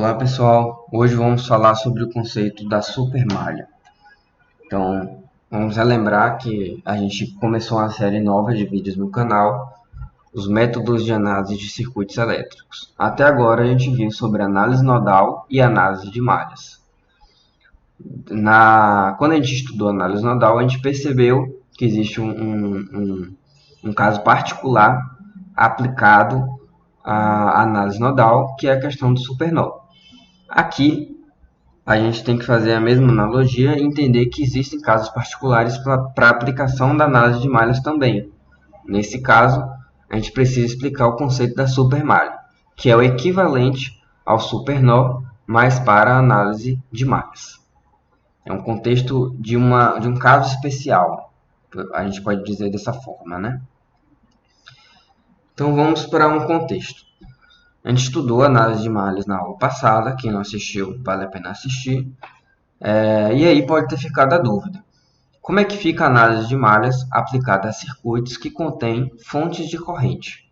Olá pessoal, hoje vamos falar sobre o conceito da supermalha. Então, vamos relembrar que a gente começou uma série nova de vídeos no canal, os métodos de análise de circuitos elétricos. Até agora a gente viu sobre análise nodal e análise de malhas. Quando a gente estudou análise nodal, a gente percebeu que existe um caso particular aplicado à análise nodal, que é a questão do supernó. Aqui, a gente tem que fazer a mesma analogia e entender que existem casos particulares para a aplicação da análise de malhas também. Nesse caso, a gente precisa explicar o conceito da supermalha, que é o equivalente ao supernó, mas para a análise de malhas. É um contexto de um caso especial, a gente pode dizer dessa forma, né? Então vamos para um contexto. A gente estudou análise de malhas na aula passada, quem não assistiu, vale a pena assistir. E aí pode ter ficado a dúvida. Como é que fica a análise de malhas aplicada a circuitos que contêm fontes de corrente?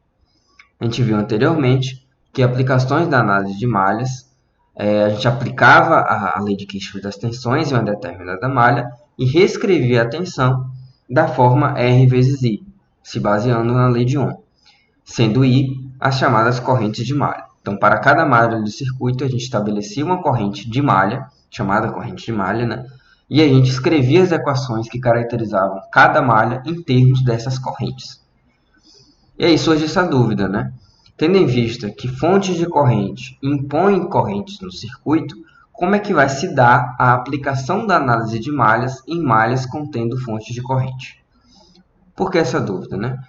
A gente viu anteriormente que aplicações da análise de malhas, a gente aplicava a lei de Kirchhoff das tensões em uma determinada malha e reescrevia a tensão da forma R vezes I, se baseando na lei de Ohm, sendo I as chamadas correntes de malha. Então, para cada malha do circuito, a gente estabelecia uma corrente de malha, chamada corrente de malha, né? E a gente escrevia as equações que caracterizavam cada malha em termos dessas correntes. E aí surge essa dúvida, né? Tendo em vista que fontes de corrente impõem correntes no circuito, como é que vai se dar a aplicação da análise de malhas em malhas contendo fontes de corrente? Por que essa dúvida, né?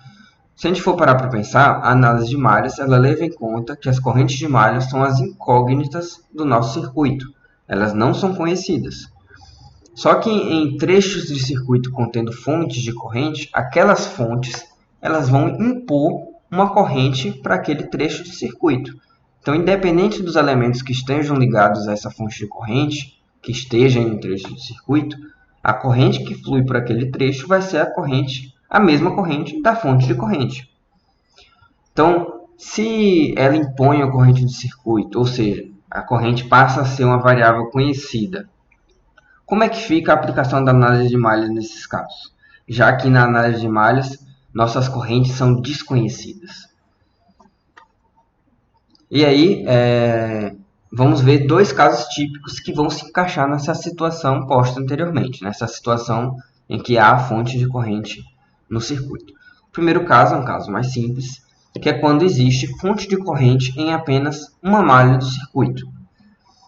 Se a gente for parar para pensar, a análise de malhas ela leva em conta que as correntes de malhas são as incógnitas do nosso circuito. Elas não são conhecidas. Só que em trechos de circuito contendo fontes de corrente, aquelas fontes elas vão impor uma corrente para aquele trecho de circuito. Então, independente dos elementos que estejam ligados a essa fonte de corrente, que esteja em um trecho de circuito, a corrente que flui por aquele trecho vai ser a mesma corrente da fonte de corrente. Então, se ela impõe a corrente de circuito, ou seja, a corrente passa a ser uma variável conhecida, como é que fica a aplicação da análise de malhas nesses casos? Já que na análise de malhas, nossas correntes são desconhecidas. E aí, vamos ver dois casos típicos que vão se encaixar nessa situação posta anteriormente, nessa situação em que há fonte de corrente no circuito. O primeiro caso é um caso mais simples, que é quando existe fonte de corrente em apenas uma malha do circuito.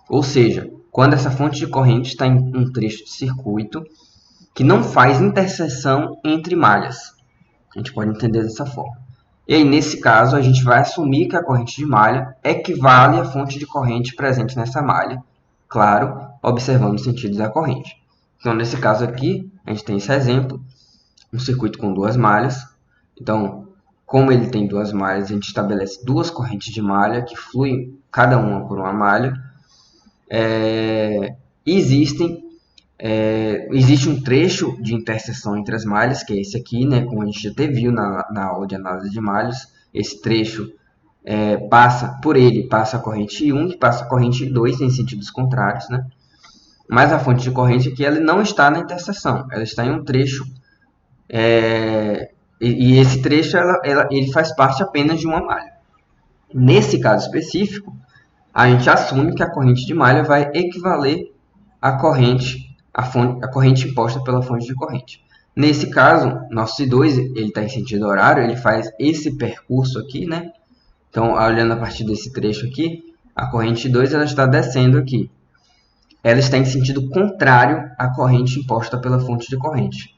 Ou seja, quando essa fonte de corrente está em um trecho de circuito que não faz interseção entre malhas. A gente pode entender dessa forma. E aí, nesse caso, a gente vai assumir que a corrente de malha equivale à fonte de corrente presente nessa malha, claro, observando o sentido da corrente. Então, nesse caso aqui, a gente tem esse exemplo, um circuito com duas malhas. Então, como ele tem duas malhas, a gente estabelece duas correntes de malha que fluem cada uma por uma malha. Existe um trecho de interseção entre as malhas, que é esse aqui, né, como a gente até viu na aula de análise de malhas. Esse trecho passa a corrente I1 e passa a corrente I2 em sentidos contrários, né? Mas a fonte de corrente aqui ela não está na interseção, ela está em um trecho, e esse trecho ele faz parte apenas de uma malha. Nesse caso específico, a gente assume que a corrente de malha vai equivaler à corrente imposta pela fonte de corrente. Nesse caso, nosso I2 ele está em sentido horário, ele faz esse percurso aqui, né? Então, olhando a partir desse trecho aqui, a corrente I2 ela está descendo aqui. Ela está em sentido contrário à corrente imposta pela fonte de corrente.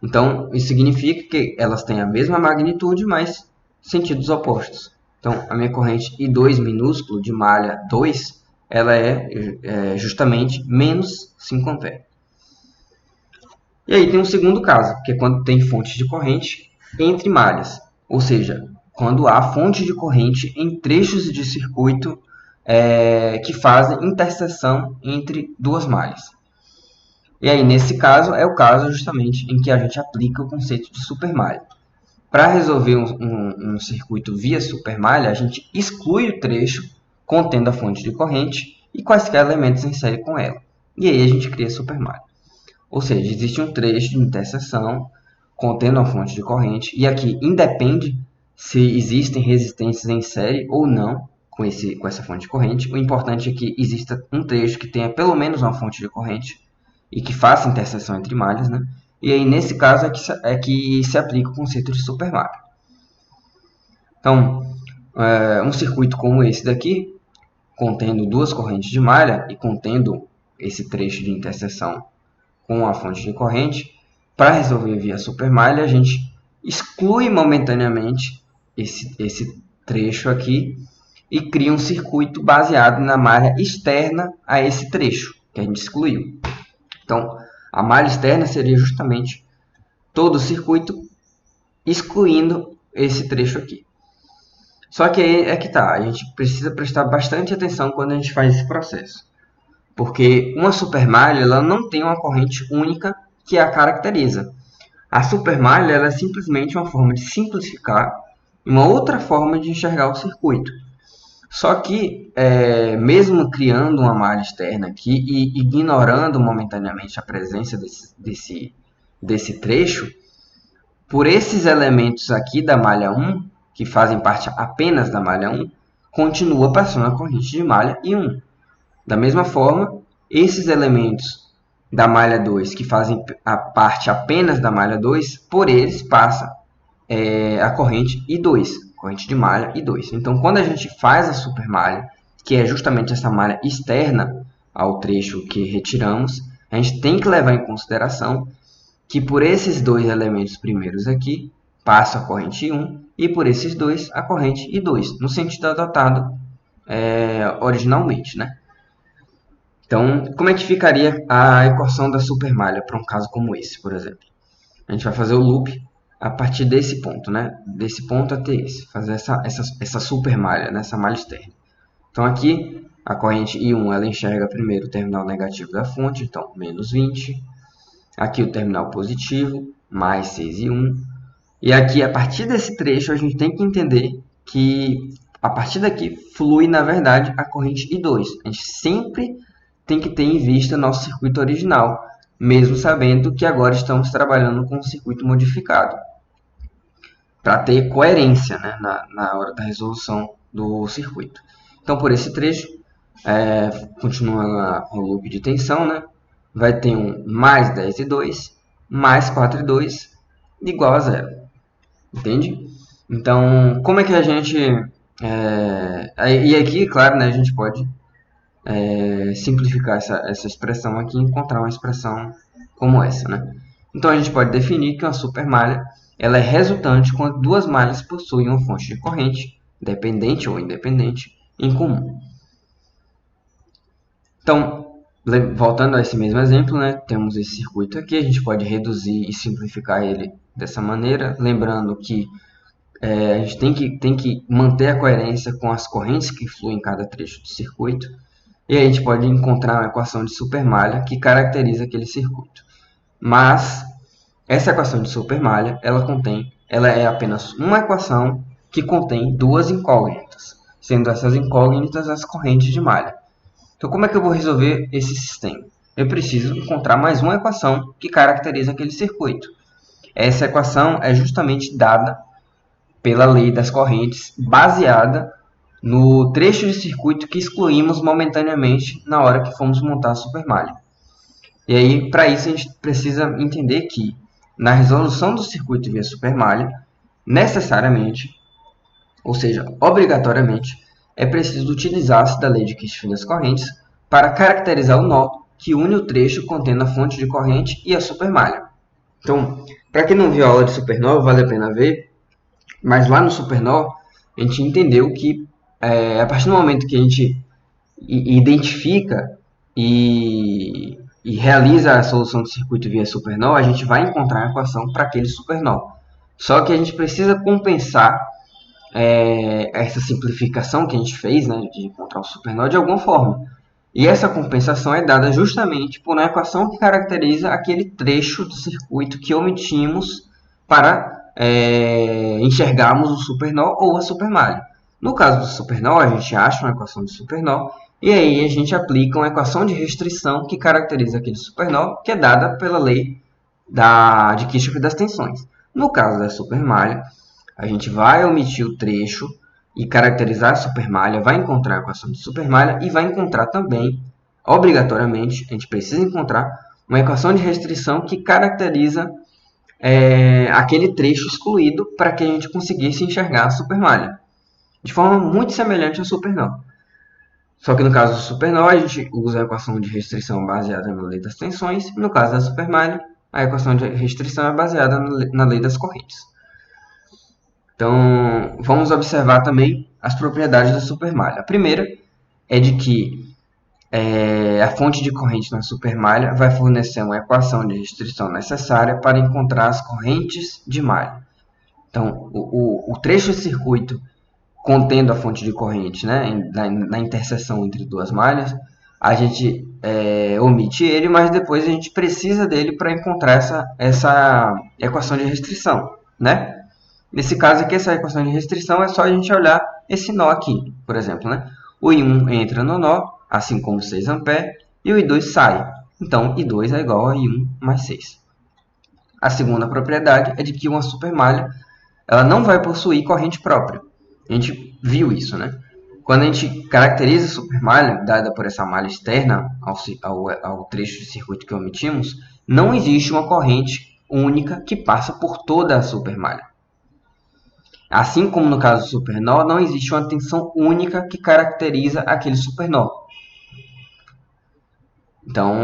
Então, isso significa que elas têm a mesma magnitude, mas sentidos opostos. Então, a minha corrente I2 minúsculo de malha 2, ela é justamente menos 5 A. E aí tem um segundo caso, que é quando tem fonte de corrente entre malhas. Ou seja, quando há fonte de corrente em trechos de circuito que fazem interseção entre duas malhas. E aí, nesse caso, é o caso justamente em que a gente aplica o conceito de supermalha. Para resolver um circuito via supermalha, a gente exclui o trecho contendo a fonte de corrente e quaisquer elementos em série com ela. E aí a gente cria a supermalha. Ou seja, existe um trecho de interseção contendo a fonte de corrente, e aqui independe se existem resistências em série ou não com essa fonte de corrente. O importante é que exista um trecho que tenha pelo menos uma fonte de corrente e que faça interseção entre malhas, né? E aí, nesse caso, é que se aplica o conceito de supermalha. Então, um circuito como esse daqui, contendo duas correntes de malha e contendo esse trecho de interseção com a fonte de corrente, para resolver via supermalha, a gente exclui momentaneamente esse trecho aqui e cria um circuito baseado na malha externa a esse trecho que a gente excluiu. Então, a malha externa seria justamente todo o circuito excluindo esse trecho aqui. Só que aí é que tá, a gente precisa prestar bastante atenção quando a gente faz esse processo. Porque uma supermalha ela não tem uma corrente única que a caracteriza. A supermalha ela é simplesmente uma forma de simplificar uma outra forma de enxergar o circuito. Só que, mesmo criando uma malha externa aqui e ignorando momentaneamente a presença desse trecho, por esses elementos aqui da malha 1, que fazem parte apenas da malha 1, continua passando a corrente de malha I1. Da mesma forma, esses elementos da malha 2, que fazem a parte apenas da malha 2, por eles passa a corrente I2, corrente de malha I2. Então, quando a gente faz a supermalha, que é justamente essa malha externa ao trecho que retiramos, a gente tem que levar em consideração que por esses dois elementos primeiros aqui, passa a corrente I1, e por esses dois, a corrente I2, no sentido adotado originalmente, né? Então, como é que ficaria a equação da supermalha para um caso como esse, por exemplo? A gente vai fazer o loop a partir desse ponto, né? Desse ponto até esse, fazer essa supermalha, né? Essa malha externa. Então, aqui, a corrente I1, ela enxerga primeiro o terminal negativo da fonte, então, menos 20. Aqui o terminal positivo, mais 6 e 1. E aqui, a partir desse trecho, a gente tem que entender que a partir daqui flui, na verdade, a corrente I2. A gente sempre tem que ter em vista nosso circuito original, mesmo sabendo que agora estamos trabalhando com um circuito modificado, para ter coerência, né, na hora da resolução do circuito. Então, por esse trecho, continua o loop de tensão, né, vai ter um mais 10 e 2, mais 4 e 2, igual a 0. Entende? Então, como é que a gente... e aqui, claro, né, a gente pode simplificar essa expressão aqui e encontrar uma expressão como essa, né? Então a gente pode definir que uma supermalha ela é resultante quando duas malhas possuem uma fonte de corrente, dependente ou independente, em comum. Então, voltando a esse mesmo exemplo, né, temos esse circuito aqui, a gente pode reduzir e simplificar ele dessa maneira, lembrando que a gente tem que manter a coerência com as correntes que fluem em cada trecho do circuito. E aí a gente pode encontrar uma equação de supermalha que caracteriza aquele circuito. Mas essa equação de supermalha, ela é apenas uma equação que contém duas incógnitas, sendo essas incógnitas as correntes de malha. Então, como é que eu vou resolver esse sistema? Eu preciso encontrar mais uma equação que caracteriza aquele circuito. Essa equação é justamente dada pela lei das correntes, baseada no trecho de circuito que excluímos momentaneamente na hora que fomos montar a supermalha. E aí, para isso, a gente precisa entender que, na resolução do circuito via supermalha, necessariamente, ou seja, obrigatoriamente, é preciso utilizar-se da lei de Kirchhoff das correntes para caracterizar o nó que une o trecho contendo a fonte de corrente e a supermalha. Então, para quem não viu a aula de supernó, vale a pena ver, mas lá no supernó, a gente entendeu que a partir do momento que a gente identifica e realiza a solução do circuito via supernó, a gente vai encontrar a equação para aquele supernó. Só que a gente precisa compensar essa simplificação que a gente fez, né, de encontrar o supernó de alguma forma. E essa compensação é dada justamente por uma equação que caracteriza aquele trecho do circuito que omitimos para enxergarmos o supernó ou a supermalha. No caso do supernó, a gente acha uma equação de supernó e aí a gente aplica uma equação de restrição que caracteriza aquele supernó, que é dada pela lei de Kirchhoff das tensões. No caso da supermalha, a gente vai omitir o trecho e caracterizar a supermalha, vai encontrar a equação de supermalha e vai encontrar também, obrigatoriamente, a gente precisa encontrar uma equação de restrição que caracteriza aquele trecho excluído para que a gente conseguisse enxergar a supermalha, de forma muito semelhante à supernó. Só que no caso do supernó, a gente usa a equação de restrição baseada na lei das tensões, e no caso da supermalha, a equação de restrição é baseada na lei das correntes. Então, vamos observar também as propriedades da supermalha. A primeira é de que a fonte de corrente na supermalha vai fornecer uma equação de restrição necessária para encontrar as correntes de malha. Então, o trecho de circuito contendo a fonte de corrente, né, na interseção entre duas malhas, a gente omite ele, mas depois a gente precisa dele para encontrar essa equação de restrição, né? Nesse caso aqui, essa equação de restrição é só a gente olhar esse nó aqui, por exemplo, né? O I1 entra no nó, assim como 6 A, e o I2 sai. Então, I2 é igual a I1 mais 6. A segunda propriedade é de que uma supermalha ela não vai possuir corrente própria. A gente viu isso, né? Quando a gente caracteriza a supermalha, dada por essa malha externa ao trecho de circuito que omitimos, não existe uma corrente única que passa por toda a supermalha. Assim como no caso do supernó, não existe uma tensão única que caracteriza aquele supernó. Então,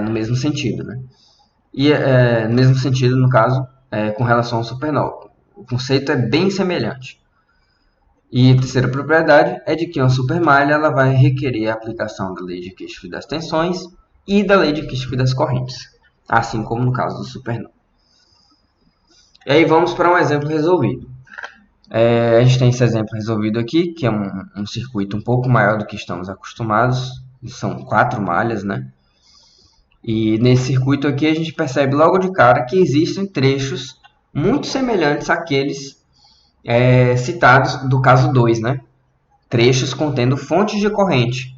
no mesmo sentido, né? E no mesmo sentido, no caso, com relação ao supernó. O conceito é bem semelhante. E a terceira propriedade é de que uma supermalha ela vai requerer a aplicação da lei de Kirchhoff das tensões e da lei de Kirchhoff das correntes, assim como no caso do supernó. E aí vamos para um exemplo resolvido. A gente tem esse exemplo resolvido aqui, que é um circuito um pouco maior do que estamos acostumados. São 4 malhas, né? E nesse circuito aqui a gente percebe logo de cara que existem trechos muito semelhantes àqueles citados do caso 2, né? Trechos contendo fontes de corrente.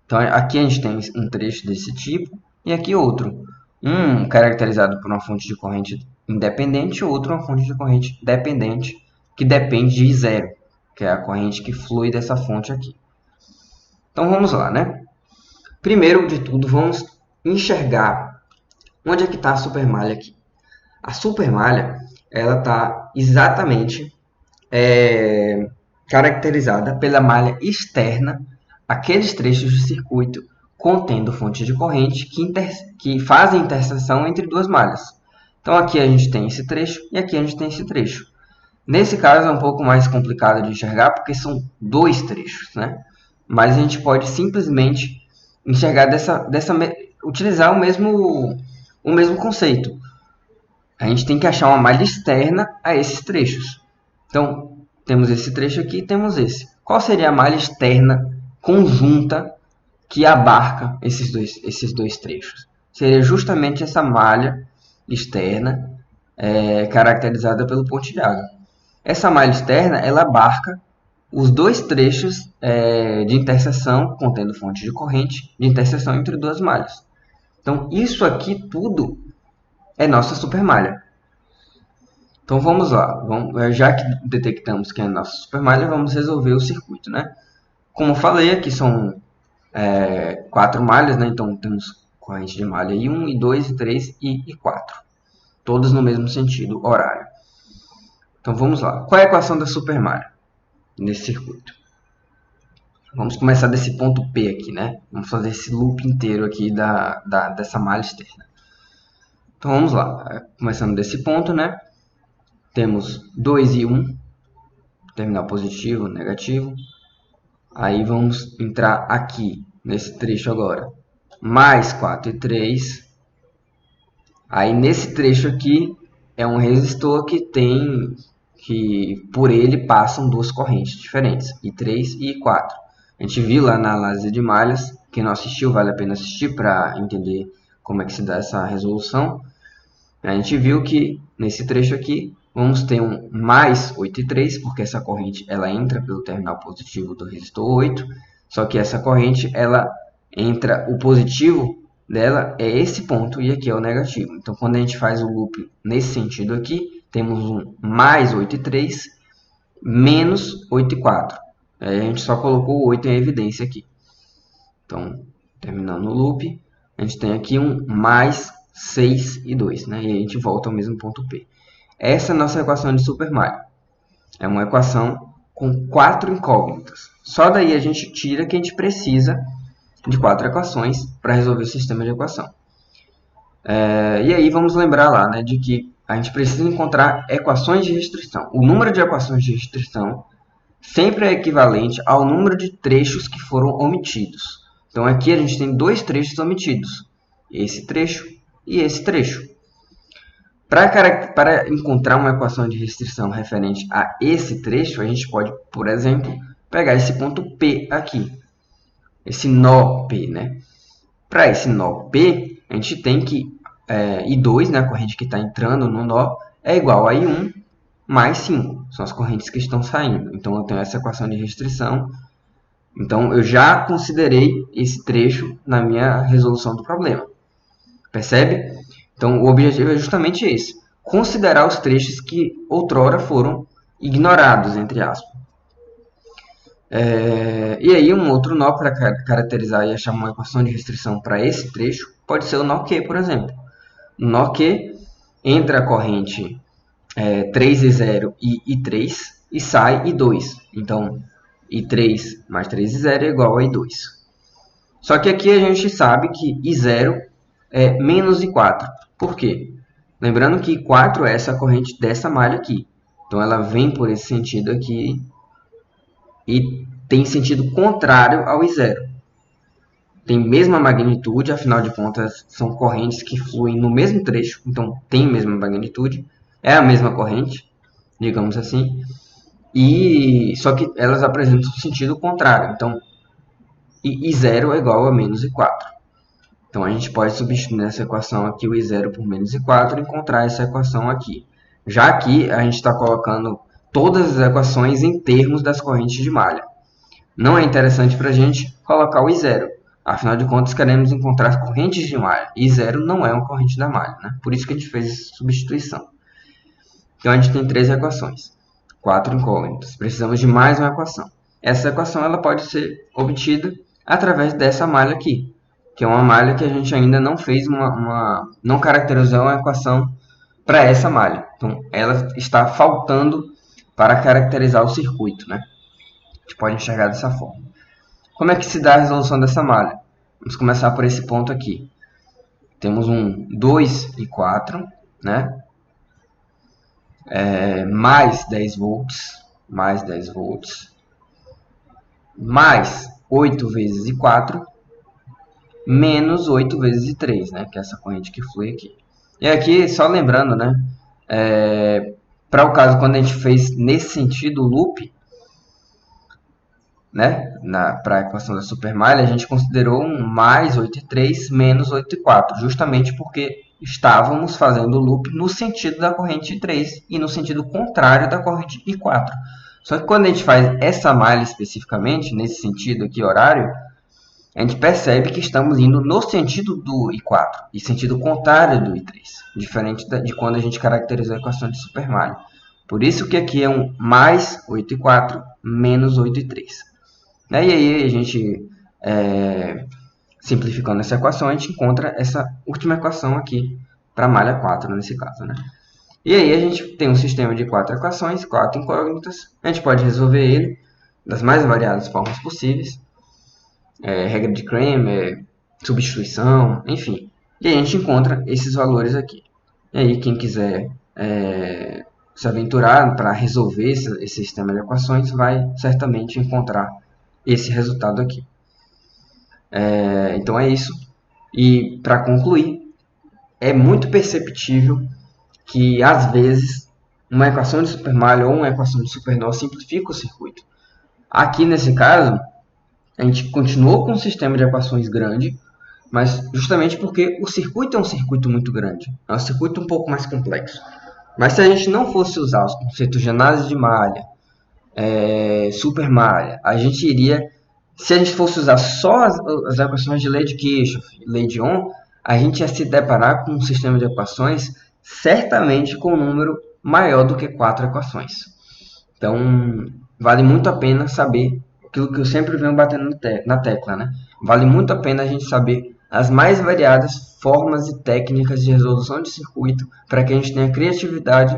Então aqui a gente tem um trecho desse tipo e aqui outro. Um caracterizado por uma fonte de corrente independente e outro uma fonte de corrente dependente, que depende de zero, que é a corrente que flui dessa fonte aqui. Então vamos lá, né? Primeiro de tudo, vamos enxergar onde é que está a supermalha aqui. A supermalha ela está exatamente caracterizada pela malha externa, aqueles trechos de circuito contendo fontes de corrente que fazem interseção entre duas malhas. Então aqui a gente tem esse trecho e aqui a gente tem esse trecho. Nesse caso é um pouco mais complicado de enxergar porque são 2 trechos, né? Mas a gente pode simplesmente enxergar utilizar o mesmo conceito. A gente tem que achar uma malha externa a esses trechos. Então, temos esse trecho aqui e temos esse. Qual seria a malha externa conjunta que abarca esses dois trechos? Seria justamente essa malha externa caracterizada pelo pontilhado. Essa malha externa ela abarca os 2 trechos de interseção, contendo fonte de corrente, de interseção entre duas malhas. Então, isso aqui tudo é nossa supermalha. Então vamos lá, já que detectamos que é a nossa supermalha, vamos resolver o circuito, né? Como eu falei, aqui são 4 malhas, né? Então temos corrente de malha I1, I2, I3 e I4. Todas no mesmo sentido horário. Então vamos lá. Qual é a equação da supermalha nesse circuito? Vamos começar desse ponto P aqui, né? Vamos fazer esse loop inteiro aqui dessa malha externa. Então vamos lá. Começando desse ponto, né? Temos 2 e 1, terminal positivo, negativo. Aí vamos entrar aqui, nesse trecho agora. Mais 4 e 3. Aí nesse trecho aqui é um resistor que por ele passam 2 correntes diferentes, I3 e I4. A gente viu lá na análise de malhas, quem não assistiu vale a pena assistir para entender como é que se dá essa resolução. A gente viu que nesse trecho aqui vamos ter um mais 8,3, porque essa corrente ela entra pelo terminal positivo do resistor 8, só que essa corrente ela entra, o positivo dela é esse ponto e aqui é o negativo. Então, quando a gente faz o loop nesse sentido aqui, temos um mais 8,3 menos 8,4. A gente só colocou o 8 em evidência aqui. Então, terminando o loop, a gente tem aqui um mais 6,2, né? E a gente volta ao mesmo ponto P. Essa é a nossa equação de supermalha. É uma equação com 4 incógnitas. Só daí a gente tira que a gente precisa de 4 equações para resolver o sistema de equação. E aí vamos lembrar lá, né, de que a gente precisa encontrar equações de restrição. O número de equações de restrição sempre é equivalente ao número de trechos que foram omitidos. Então aqui a gente tem 2 trechos omitidos, esse trecho e esse trecho. Para encontrar uma equação de restrição referente a esse trecho, a gente pode, por exemplo, pegar esse ponto P aqui, esse nó P, né? Para esse nó P, a gente tem que I2, né, a corrente que está entrando no nó, é igual a I1 mais 5. São as correntes que estão saindo. Então, eu tenho essa equação de restrição. Então, eu já considerei esse trecho na minha resolução do problema. Percebe? Então, o objetivo é justamente esse. Considerar os trechos que outrora foram ignorados, entre aspas. E aí, um outro nó para caracterizar e achar uma equação de restrição para esse trecho pode ser o nó Q, por exemplo. No nó Q, entra a corrente 3I0 e I3 e sai I2. Então, I3 mais 3I0 é igual a I2. Só que aqui a gente sabe que I0 é menos I4. Por quê? Lembrando que I4 é essa corrente dessa malha aqui. Então, ela vem por esse sentido aqui e tem sentido contrário ao I0. Tem mesma magnitude, afinal de contas, são correntes que fluem no mesmo trecho, então tem a mesma magnitude, é a mesma corrente, digamos assim, e só que elas apresentam sentido contrário, então I0 é igual a menos I4. Então a gente pode substituir nessa equação aqui o I0 por menos I4 e encontrar essa equação aqui. Já aqui a gente está colocando todas as equações em termos das correntes de malha. Não é interessante para a gente colocar o I0. Afinal de contas, queremos encontrar correntes de malha. I0 não é uma corrente da malha, né? Por isso que a gente fez essa substituição. Então, a gente tem 3 equações. 4 incógnitas. Precisamos de mais uma equação. Essa equação ela pode ser obtida através dessa malha aqui, que é uma malha que a gente ainda não fez não caracterizou uma equação para essa malha. Então, ela está faltando para caracterizar o circuito, né? A gente pode enxergar dessa forma. Como é que se dá a resolução dessa malha? Vamos começar por esse ponto aqui. Temos um 2 e 4, né? Mais 10 volts, mais 10 volts, mais 8 vezes I4, menos 8 vezes I3, né? Que é essa corrente que flui aqui. E aqui, só lembrando, né? Para o caso, quando a gente fez nesse sentido o loop, né, para a equação da supermalha, a gente considerou um mais 8,3 menos 8,4, justamente porque estávamos fazendo o loop no sentido da corrente I3 e no sentido contrário da corrente I4. Só que quando a gente faz essa malha especificamente, nesse sentido aqui horário, a gente percebe que estamos indo no sentido do I4 e sentido contrário do I3, diferente de quando a gente caracterizou a equação de supermalha. Por isso que aqui é um mais 8,4 menos 8,3. E aí a gente, simplificando essa equação, a gente encontra essa última equação aqui para a malha 4, nesse caso, né? E aí a gente tem um sistema de 4 equações, 4 incógnitas. A gente pode resolver ele das mais variadas formas possíveis. Regra de Cramer, substituição, enfim. E aí a gente encontra esses valores aqui. E aí quem quiser se aventurar para resolver esse sistema de equações vai certamente encontrar esse resultado aqui. Então é isso. E para concluir, é muito perceptível que às vezes uma equação de supermalha ou uma equação de supernó simplifica o circuito. Aqui nesse caso, a gente continuou com um sistema de equações grande, mas justamente porque o circuito é um circuito muito grande, é um circuito um pouco mais complexo. Mas se a gente não fosse usar os conceitos de análise de malha, super malha, a gente iria, se a gente fosse usar só as equações de lei de Kirchhoff e lei de Ohm, a gente ia se deparar com um sistema de equações certamente com um número maior do que 4 equações. Então, vale muito a pena saber aquilo que eu sempre venho batendo na tecla, né? Vale muito a pena a gente saber as mais variadas formas e técnicas de resolução de circuito para que a gente tenha criatividade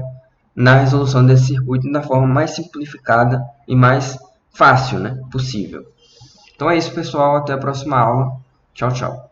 na resolução desse circuito da forma mais simplificada e mais fácil, né, possível. Então é isso, pessoal. Até a próxima aula. Tchau, tchau.